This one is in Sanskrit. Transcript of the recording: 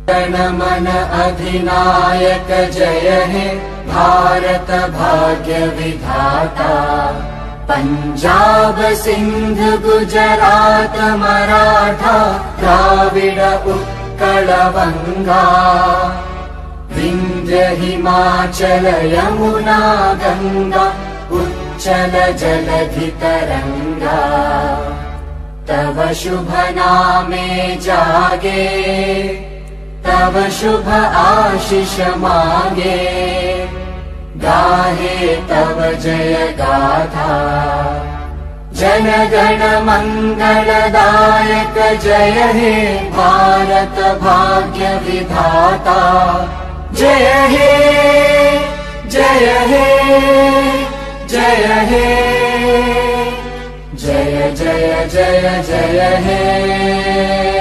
जनमन अधिनायक जय हे भारत भाग्य विधाता। पंजाब सिंध गुजरात मराठा द्राविड उत्कल बंगा। विंध्य हिमाचल यमुना गंगा उच्चल जलधि तरंगा। तव शुभ नामे जागे तव शुभ आशीष मागे। गाहे तव जय गाथा जन गण मंगलदायक जय हे भारत भाग्य विधाता। जय हे जय हे जय हे जय जय जय जय हे।